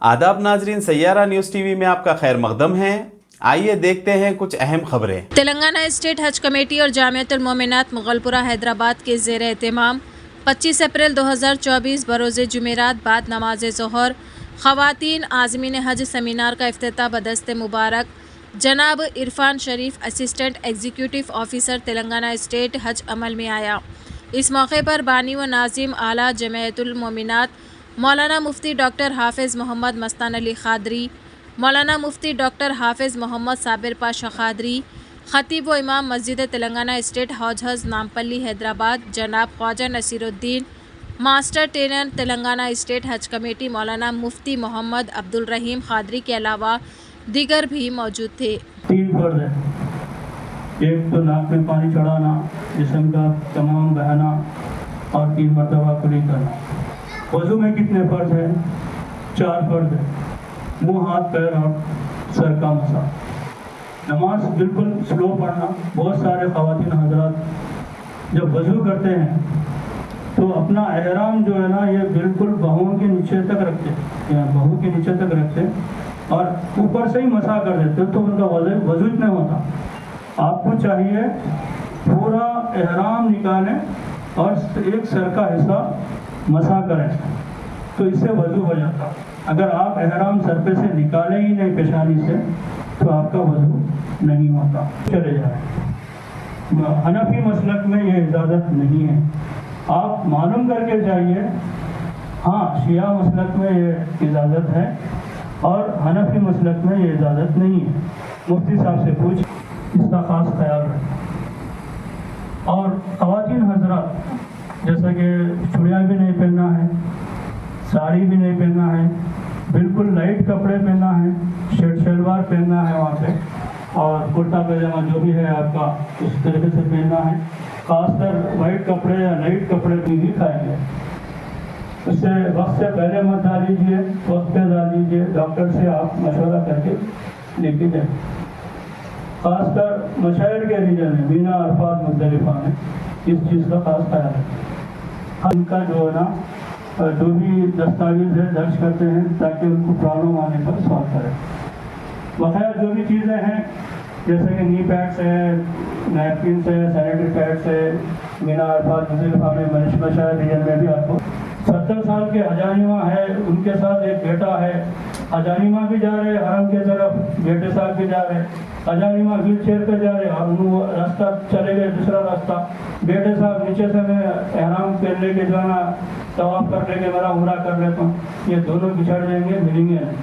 आदाब नाजरीन, Saiyaara news TV में आपका खैर मकदम है। आइए देखते हैं कुछ अहम खबरें। तेलंगाना स्टेट हज कमेटी और जामियतुल मोमिनात मुगलपुरा हैदराबाद के ज़ेर एहतमाम 25 अप्रैल 2024 बरोज़ जुमेरात बाद नमाज ज़ोहर ख़वातीन आज़मीन हज सेमिनार का इफ्तिताह बदस्ते मुबारक जनाब Irfan Sharif assistant executive officer Telangana state हज अमल में आया। इस मौके पर बानी व नाजिम आला जमायतुल मोमिनात मौलाना मुफ्ती डॉक्टर हाफिज़ मोहम्मद मस्तान अली खादरी, मौलाना मुफ्ती डॉक्टर हाफिज़ मोहम्मद साबिर पाशा खादरी, खतीब व इमाम मस्जिद तेलंगाना स्टेट हौज नामपल्ली हैदराबाद जनाब Khwaja Naseeruddin, master trainer Telangana state Haj Committee मौलाना मुफ्ती मोहम्मद अब्दुल रहीम खादरी के अलावा दीगर भी मौजूद थे। 3 फर्ज है। एक तो नाक में पानी चढ़ाना, जिस्म का तमाम बहाना और 3 मरतबा कुली करना। वज़ू में कितने फर्ज हैं? 4 फर्ज है। मुँह, हाथ, पैर और सर का मसा। नमाज बिल्कुल स्लो पढ़ना। बहुत सारे ख़वातीन हज़रात जब वज़ू करते हैं तो अपना एहराम जो है ना, ये बिल्कुल बाहों के नीचे तक रखते हैं, या बाहों के नीचे तक रखते हैं और ऊपर से ही मसा कर देते हैं, तो उनका वज़ू नहीं होता। आपको चाहिए पूरा एहराम निकालें और एक सर का हिस्सा मसा करें, तो इससे वज़ू हो जाता। अगर आप एहराम सर पे से निकालें ही नहीं पेशानी से, तो आपका वज़ू नहीं होता। चले जाए। हनफी मसलक में ये इजाज़त नहीं है, आप मालूम करके जाइए। हाँ, शिया मसलक में ये इजाज़त है और हनफी मसलक में ये इजाज़त नहीं है। मुफ्ती साहब से पूछ, इसका ख़ास ख्याल रखें। और ख़वातीन हज़रात, जैसा कि चूड़ियाँ भी नहीं पहनना है, साड़ी भी नहीं पहनना है, बिल्कुल लाइट कपड़े पहनना है, शर्ट शलवार पहनना है वहाँ पे, और कुर्ता पैजामा जो भी है आपका उस तरीके से पहनना है। खासकर वाइट कपड़े या लाइट कपड़े भी खाएंगे, उससे वक्त से पहले मत डालीजिए, वक्त पे डालीजिए। डॉक्टर से आप मशवरा करके लेके जाए। खासकर मशायर के रीजन में, मीना, अरफात, मुज़दलिफा में इस चीज़ का खास ख्याल रखें। उनका जो है ना, जो भी दस्तावेज है दर्ज करते हैं ताकि उनको प्रॉब्लम आने पर सॉल्व करें। बकाया जो भी चीज़ें हैं, जैसे कि नी पैड्स है, नैपकिन है, सैनिटरी पैड्स है, मीना, अरफात, मुज़दलिफा में मशायर रीजन में भी आपको 70 साल के हजानिमा है, उनके साथ एक बेटा है। हजानिमा भी जा रहे हरम के तरफ, बेटे साहब भी जा रहे। हजानिमा व्हील चेयर पे जा रहे और वो रास्ता चले गए दूसरा रास्ता। बेटे साहब नीचे से मैं एहराम कर लेके जाना, तवाफ कर लेके मेरा उम्रा कर लेता हूँ। ये दोनों बिछड़ जाएंगे, मिलेंगे नहीं,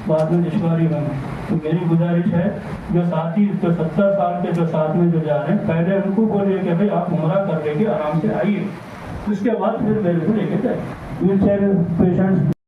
बाद में दुश्वारी बने। तो मेरी गुजारिश है, जो साथी जो 70 साल के जो साथ में जो जा रहे हैं, पहले उनको बोलिए कि भाई आप उम्रा कर लेके आराम से आइए, उसके बाद फिर मेरे को लेके जाए। Wheel chair patients